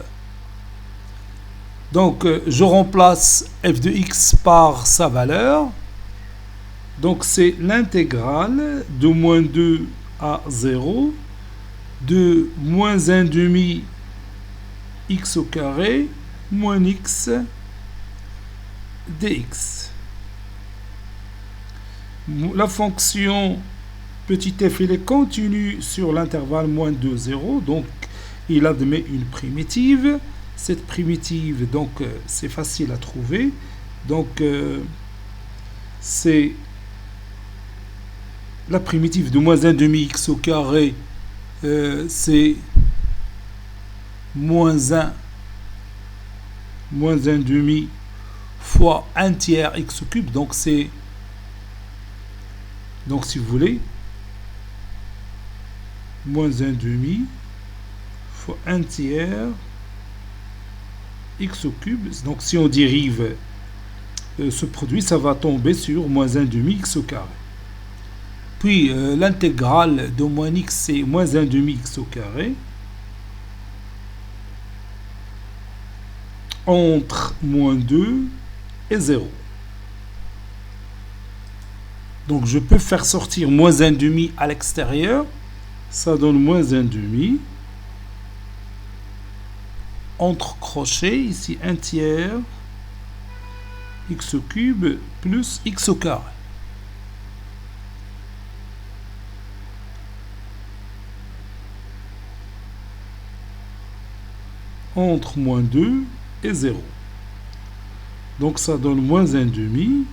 Donc, je remplace f de x par sa valeur. Donc, c'est l'intégrale de moins 2 à 0 de moins 1 demi x au carré moins x dx. La fonction petit f, il est continu sur l'intervalle moins 2, 0. Donc, il admet une primitive. Cette primitive, donc, c'est facile à trouver. Donc, c'est la primitive de moins 1 demi x au carré, c'est moins 1 demi fois 1 tiers x au cube. Donc, c'est, donc si vous voulez, moins 1 demi fois 1 tiers x au cube. Donc, si on dérive ce produit, ça va tomber sur moins 1 demi x au carré. Puis, l'intégrale de moins x, c'est moins 1 demi x au carré. Entre moins 2 et 0. Donc, je peux faire sortir moins 1 demi à l'extérieur. Ça donne moins 1 demi. Entre crochets, ici 1 tiers x au cube plus x au carré. Entre moins 2 et 0. Donc ça donne moins 1 demi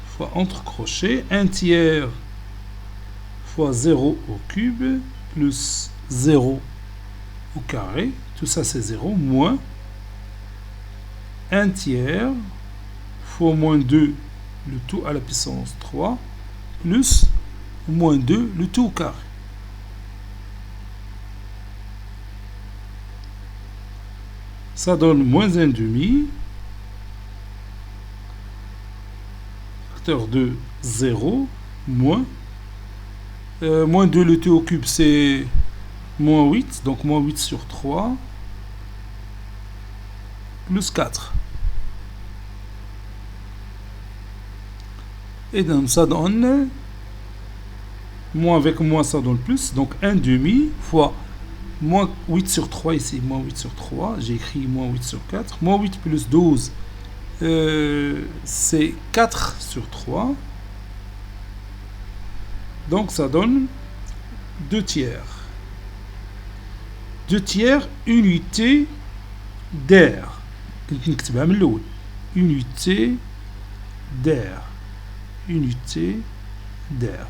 fois entre crochets 1 tiers fois 0 au cube plus 0 au carré. Tout ça c'est 0 moins 1 tiers fois moins 2 le tout à la puissance 3 plus moins 2 le tout au carré. Ça donne moins 1 demi, facteur de 0, moins 2 le t au cube, c'est moins 8, donc moins 8 sur 3, plus 4. Et donc ça donne, moins avec moins ça donne plus, donc 1 demi fois moins 8 sur 3 ici, moins 8 sur 3, j'ai écrit moins 8 sur 4, moins 8 plus 12, c'est 4 sur 3, donc ça donne 2 tiers. 2 tiers unité d'air. Unité d'air. Unité d'air.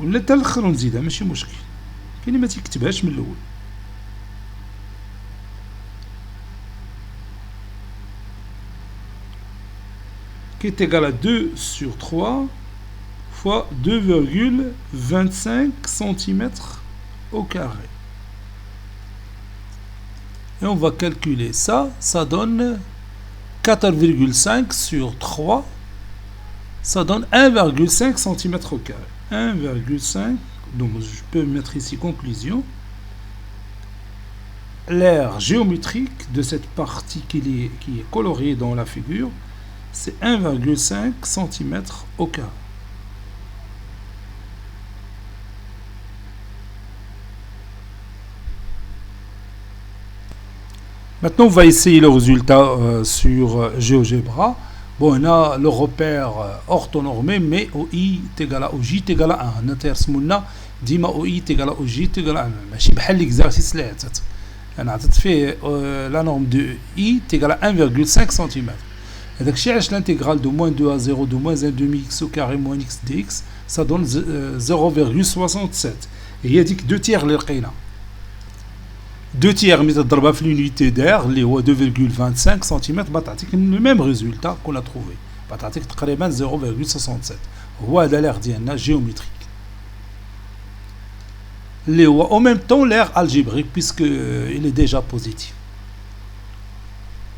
ولا حتى الاخر نزيدها ماشي مشكل، كاين اللي ما تيكتبهاش من الاول. qui est égal à 2 sur 3 fois 2,25 cm au carré. Et on va calculer ça, ça donne 4,5 sur 3, ça donne 1,5 cm au carré. 1,5, donc je peux mettre ici conclusion. L'aire géométrique de cette partie qui est coloriée dans la figure, c'est 1,5 cm au carré. Maintenant, on va essayer le résultat sur GeoGebra. Bon, on a le repère orthonormé, mais OI est égal à OJ est égal à 1. نترسموا لنا ديما OI est égal à OJ est égal à 1. ماشي بحال l'exercice اللي عطات. La norme de I est égale à 1,5 cm. Et donc, si l'intégrale de moins 2 à 0 de moins 1 demi x au carré moins x dx, ça donne 0,67. Et il y a dit que 2 tiers les qina. 2 tiers, mais l'unité d'air, les 2,25 cm, le même résultat qu'on a trouvé. 0,67. C'est l'air géométrique. En même temps, l'air algébrique, puisqu'il est déjà positif.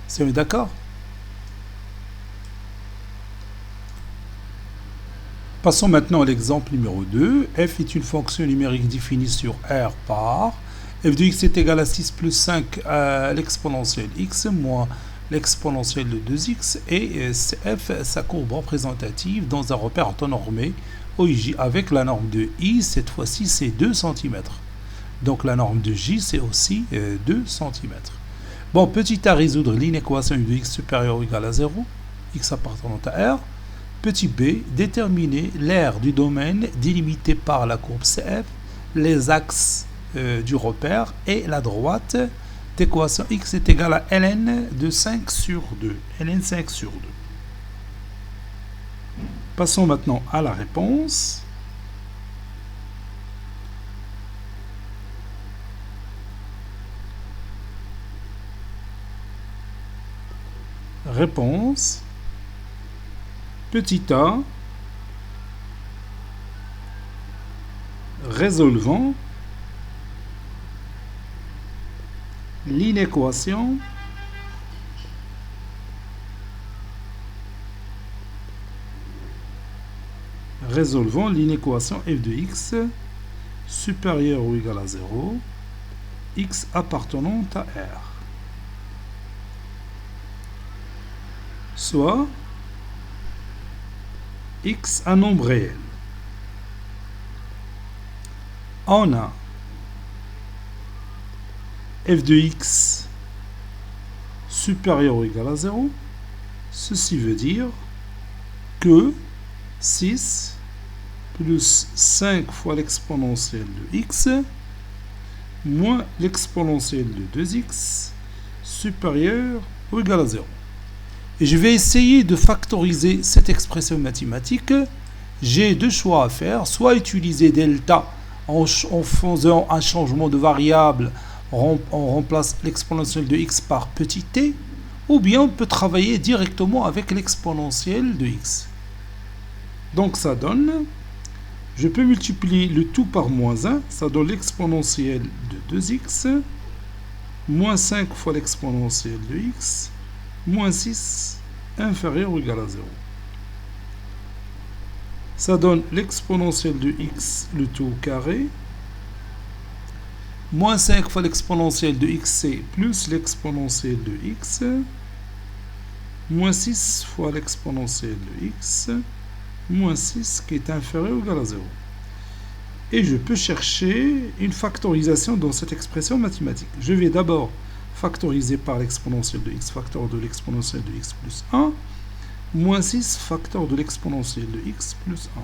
C'est d'accord? Passons maintenant à l'exemple numéro 2. F est une fonction numérique définie sur R par f de x est égal à 6 plus 5 à l'exponentielle x moins l'exponentielle de 2x et f sa courbe représentative dans un repère orthonormé OIJ avec la norme de I, cette fois-ci c'est 2 cm. Donc la norme de J c'est aussi 2 cm. Bon, petit a résoudre l'inéquation f de x supérieur ou égal à 0, x appartenant à R. Petit b, déterminer l'aire du domaine délimité par la courbe CF, les axes du repère et la droite d'équation x est égale à ln de 5 sur 2. ln 5 sur 2. Passons maintenant à la réponse. Réponse. Petit a, résolvant l'inéquation f de x supérieur ou égal à 0, x appartenant à R. Soit x un nombre réel. On a f de x supérieur ou égal à 0. Ceci veut dire que 6 plus 5 fois l'exponentielle de x moins l'exponentielle de 2x supérieur ou égal à 0. Et je vais essayer de factoriser cette expression mathématique. J'ai deux choix à faire. Soit utiliser delta en faisant un changement de variable, on remplace l'exponentielle de x par petit t, ou bien on peut travailler directement avec l'exponentielle de x. Donc ça donne, je peux multiplier le tout par moins 1, ça donne l'exponentielle de 2x, moins 5 fois l'exponentielle de x, moins 6 inférieur ou égal à 0. Ça donne l'exponentielle de x, le tout au carré, moins 5 fois l'exponentielle de x, plus l'exponentielle de x, moins 6 fois l'exponentielle de x, moins 6 qui est inférieur ou égal à 0. Et je peux chercher une factorisation dans cette expression mathématique. Je vais d'abord factoriser par l'exponentielle de x, facteur de l'exponentielle de x plus 1, moins 6, facteur de l'exponentielle de x plus 1.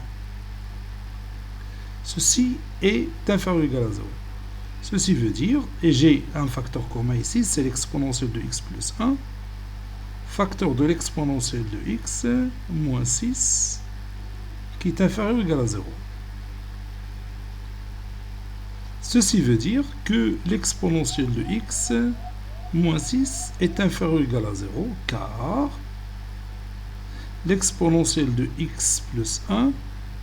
Ceci est inférieur ou égal à 0. Ceci veut dire, et j'ai un facteur commun ici, c'est l'exponentielle de x plus 1, facteur de l'exponentielle de x, moins 6, qui est inférieur ou égal à 0. Ceci veut dire que l'exponentielle de x, moins 6, est inférieur ou égal à 0, car l'exponentielle de x plus 1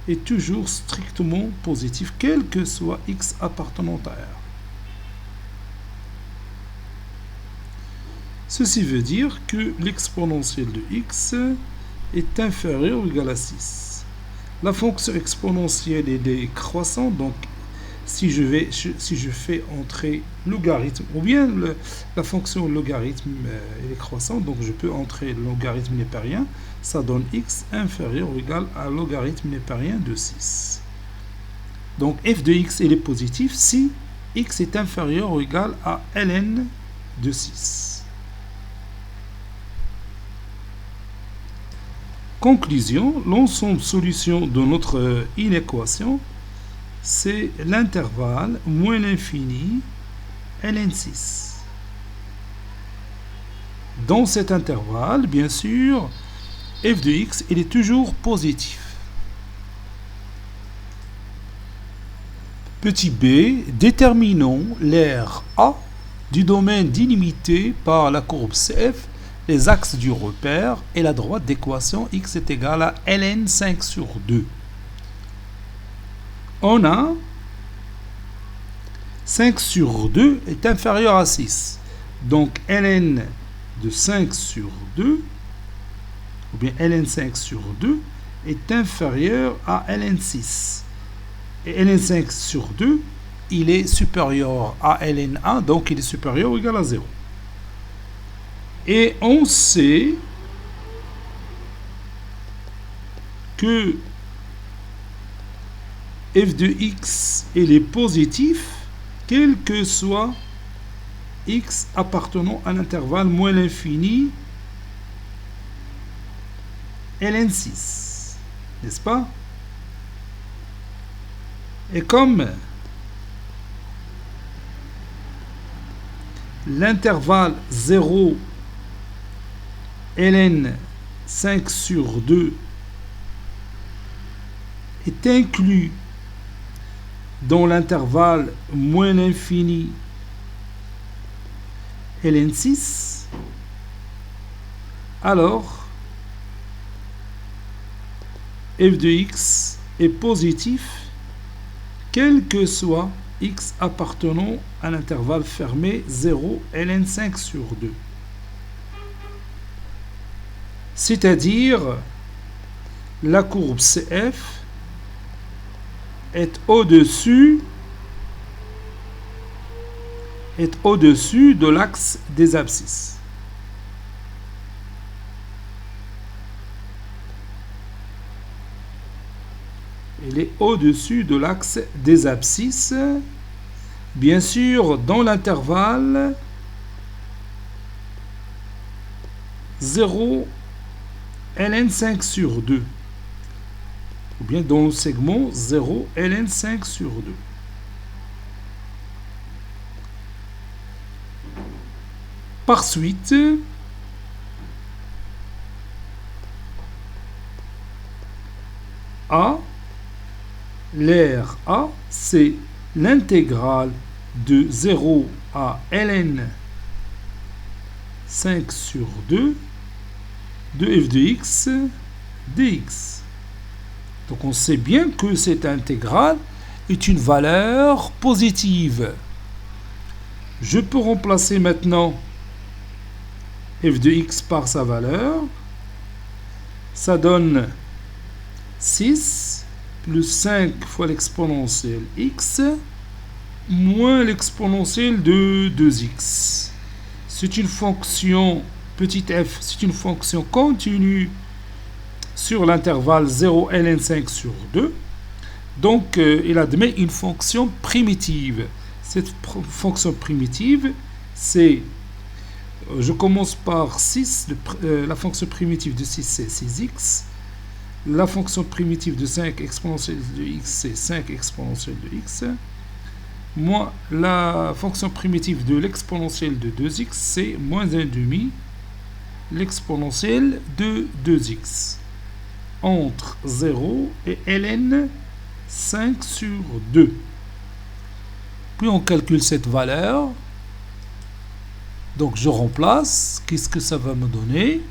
est toujours strictement positif, quel que soit x appartenant à R. Ceci veut dire que l'exponentielle de x est inférieure ou égale à 6. La fonction exponentielle est décroissante, donc si je fais entrer logarithme, ou bien la fonction logarithme est croissante, donc je peux entrer logarithme népérien, ça donne x inférieur ou égal à logarithme népérien de 6. Donc f de x est positif si x est inférieur ou égal à ln de 6. Conclusion, l'ensemble solution de notre inéquation, c'est l'intervalle moins l'infini ln6. dans cet intervalle, bien sûr, f de x, il est toujours positif. Petit b, déterminons l'aire A du domaine délimité par la courbe CF, les axes du repère et la droite d'équation x est égal à ln 5 sur 2. On a 5 sur 2 est inférieur à 6. Donc ln de 5 sur 2, ou bien ln 5 sur 2, est inférieur à ln 6. Et ln 5 sur 2, il est supérieur à ln 1, donc il est supérieur ou égal à 0. Et on sait que f de x il est positif, quel que soit x appartenant à l'intervalle moins l'infini ln 6. N'est-ce pas? Et comme l'intervalle 0 ln 5 sur 2 est inclus dans l'intervalle moins l'infini ln 6, alors f de x est positif quel que soit x appartenant à l'intervalle fermé 0 ln 5 sur 2. C'est-à-dire la courbe CF est au-dessus de l'axe des abscisses. Il est au-dessus de l'axe des abscisses, bien sûr, dans l'intervalle 0 ln 5 sur 2, ou bien dans le segment 0 ln 5 sur 2. Par suite, A, l'aire A, c'est l'intégrale de 0 à ln 5 sur 2 de f de x dx. Donc on sait bien que cette intégrale est une valeur positive. Je peux remplacer maintenant f de x par sa valeur. Ça donne 6 plus 5 fois l'exponentielle x moins l'exponentielle de 2x. C'est une fonction petit f, c'est une fonction continue sur l'intervalle 0 ln 5 sur 2. Donc, il admet une fonction primitive. Cette fonction primitive, c'est, je commence par 6, la fonction primitive de 6, c'est 6x. La fonction primitive de 5 exponentielle de x, c'est 5 exponentielle de x. Moins la fonction primitive de l'exponentielle de 2x, c'est moins 1,5 l'exponentielle de 2x. Entre 0 et ln 5 sur 2. Puis on calcule cette valeur. Donc je remplace. Qu'est-ce que ça va me donner?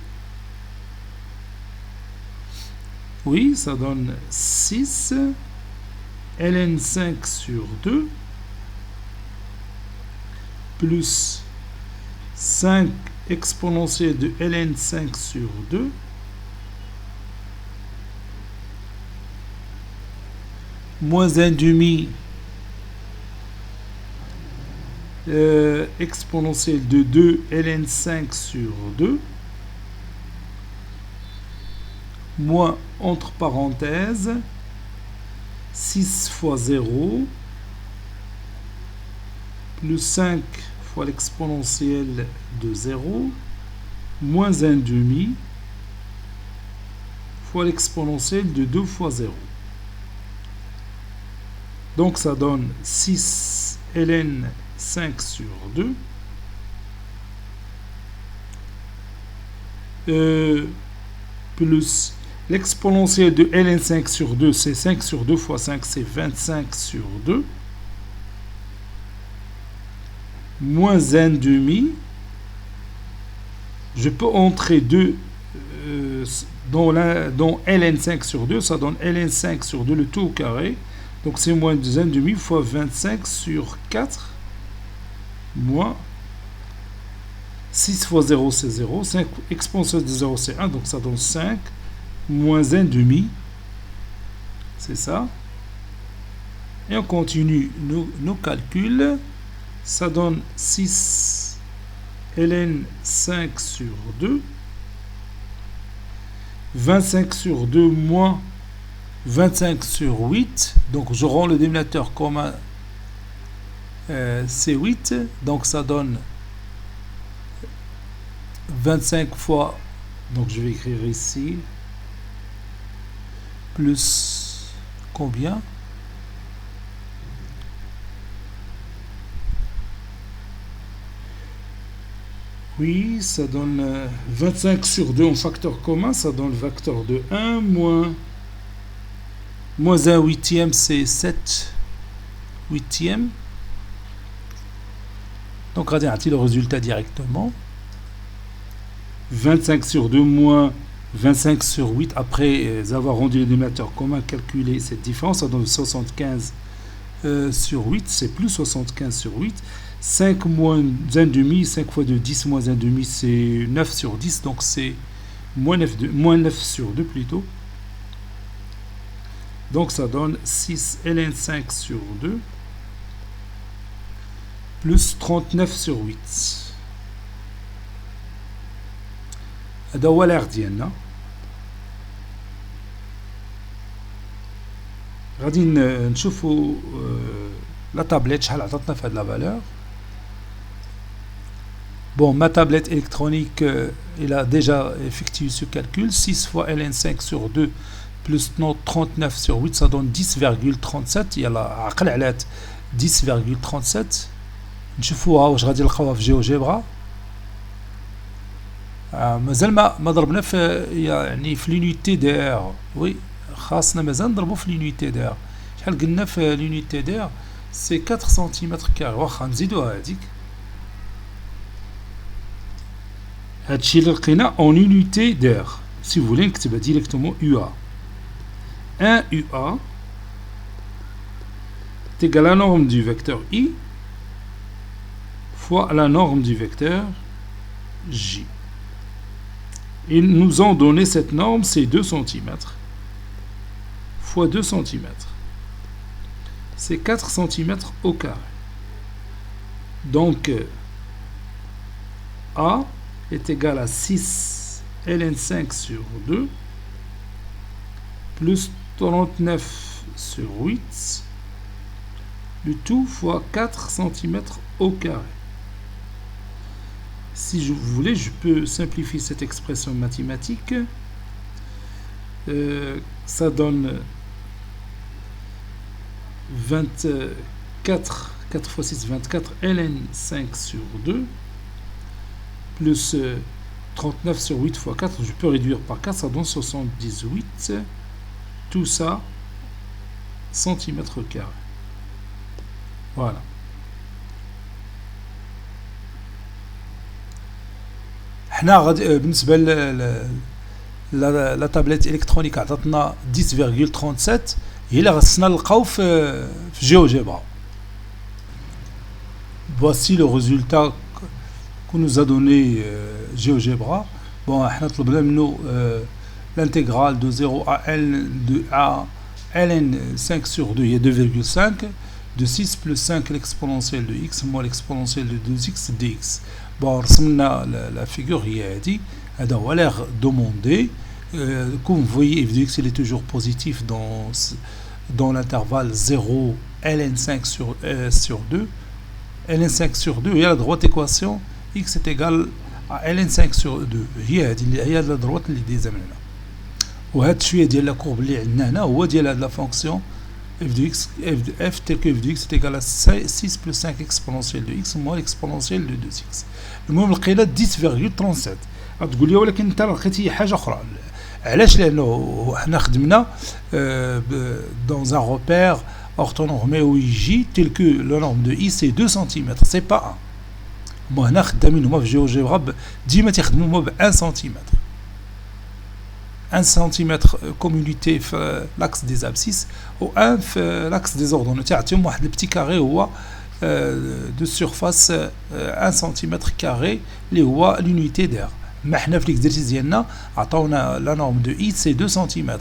Oui, ça donne 6 ln 5 sur 2 plus 5 exponentielle de ln 5 sur 2 moins 1,5 exponentielle de 2 ln 5 sur 2 moins, entre parenthèses, 6 fois 0 plus 5 fois l'exponentielle de 0 moins 1,5 fois l'exponentielle de 2 fois 0. Donc ça donne 6 ln 5 sur 2 plus l'exponentielle de ln5 sur 2, c'est 5 sur 2 fois 5, c'est 25 sur 2, moins 1 demi. Je peux entrer 2 dans ln5 sur 2, ça donne ln5 sur 2, le tout au carré. Donc c'est moins 1 demi fois 25 sur 4, moins 6 fois 0, c'est 0. 5 exponentielle de 0, c'est 1, donc ça donne 5, moins 1 demi. C'est ça. Et on continue nos calculs. Ça donne 6 ln 5 sur 2. 25 sur 2 moins 25 sur 8. Donc je rends le dénominateur commun. C'est 8. Donc ça donne 25 fois. Donc je vais écrire ici. Plus combien? Oui, ça donne 25 sur 2 en facteur commun, ça donne le facteur de 1 moins 1 huitième, c'est 7 huitièmes. Donc, regardez le résultat directement. 25 sur 2 moins 25 sur 8, après avoir rendu le dénominateur commun, calculer cette différence, ça donne 75 sur 8, c'est plus 75 sur 8. 5 moins 1 demi, 5 fois 2, 10 moins 1 demi, c'est 9 sur 10, donc c'est moins 9 sur 2 plutôt. Donc ça donne 6 ln5 sur 2 plus 39 sur 8. هذا هو الار ديالنا. غادي نشوفوا لا تابلت شحال عطاتنا في هاد لا فالور. Bon, ma tablette électronique, il a déjà effectué ce calcul. 6 fois ln5 sur 2 plus 39 sur 8, ça donne 10,37. Il y a la عقل علات 10,37. نشوفوها واش غادي نلقاوها في جيوجيبرا. مازال ما ضربنا في يعني في لونيتي دير. وي خاصنا مازال نضربو في لونيتي دير. شحال قلنا في لونيتي دير سي 4 سنتيمتر كاري. واخا نزيدوها هذيك. هادشي اللي لقينا en unité d'air. Si vous voulez نكتبها directement UA. 1 UA est égal à la norme du vecteur I fois la norme du vecteur J. Ils nous ont donné cette norme, c'est 2 cm fois 2 cm. C'est 4 cm au carré. Donc, A est égal à 6 ln5 sur 2 plus 39 sur 8, le tout fois 4 cm au carré. Si je voulais, je peux simplifier cette expression mathématique. Ça donne 24, 4 fois 6, 24 ln5 sur 2 plus 39 sur 8 fois 4, je peux réduire par 4, ça donne 78, tout ça, centimètres carrés. Voilà. حنا غادي بالنسبه لا تابلت الكترونيك عطاتنا 10.37 هي اللي خصنا نلقاو في جيوجيبرا. Voici le résultat que nous a donné GeoGebra. Bon, احنا طلبنا منه l'intégrale de 0 à L de A ln 5 sur 2 il y a 2,5 de 6 plus 5 l'exponentielle de x moins l'exponentielle de 2x dx. Bon, رسمنا la figure هي هذه. هذا هو l'air demandé. Comme vous voyez, f de x il est toujours positif dans l'intervalle 0 ln5 sur 2. ln5 sur 2 هي la droite équation x est égal à ln5 sur 2. هي la droite اللي دايزه من هنا. وهذا الشويه ديال لا كورب اللي عندنا هنا هو ديال هاد لا فونكسيون f de x f tel que f de x est égal à 6 plus 5 exponentielle de x moins l'exponentielle de 2x. المهم لقينا 10.37. تقول لي ولكن انت لقيتي حاجه اخرى. علاش؟ لانه حنا خدمنا dans un repère orthonormé où il J tel que la norme de I c'est 2 cm, c'est pas 1. moi هنا خدامين هما في GeoGebra ديما تيخدموا هما ب 1 cm. 1 cm communauté في l'axe des abscisses و 1 في l'axe des ordonnées. تعطيهم واحد البتي كاري هو de surface 1 cm carré اللي هو l'unité d'air. ما حنا في l'exercice ديالنا عطاونا la norme de I c'est 2 cm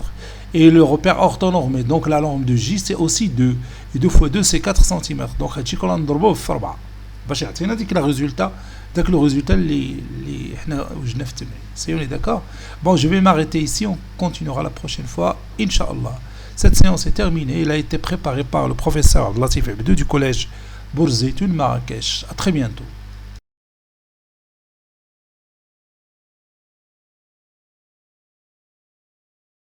et le repère orthonormé donc la norme de J c'est aussi 2 et 2 fois 2 c'est 4 cm. donc هادشي كنا نضربوه في 4 باش يعطينا ديك لا ريزولتا داك لو ريزولتا اللي حنا وجدنا في التمرين. سي اون d'accord. bon je vais m'arrêter ici, on continuera la prochaine fois inchallah. Cette séance est terminée, elle a été préparée par le professeur Abdelatif Abdou du collège Bourzeitoun Marrakech. À très bientôt.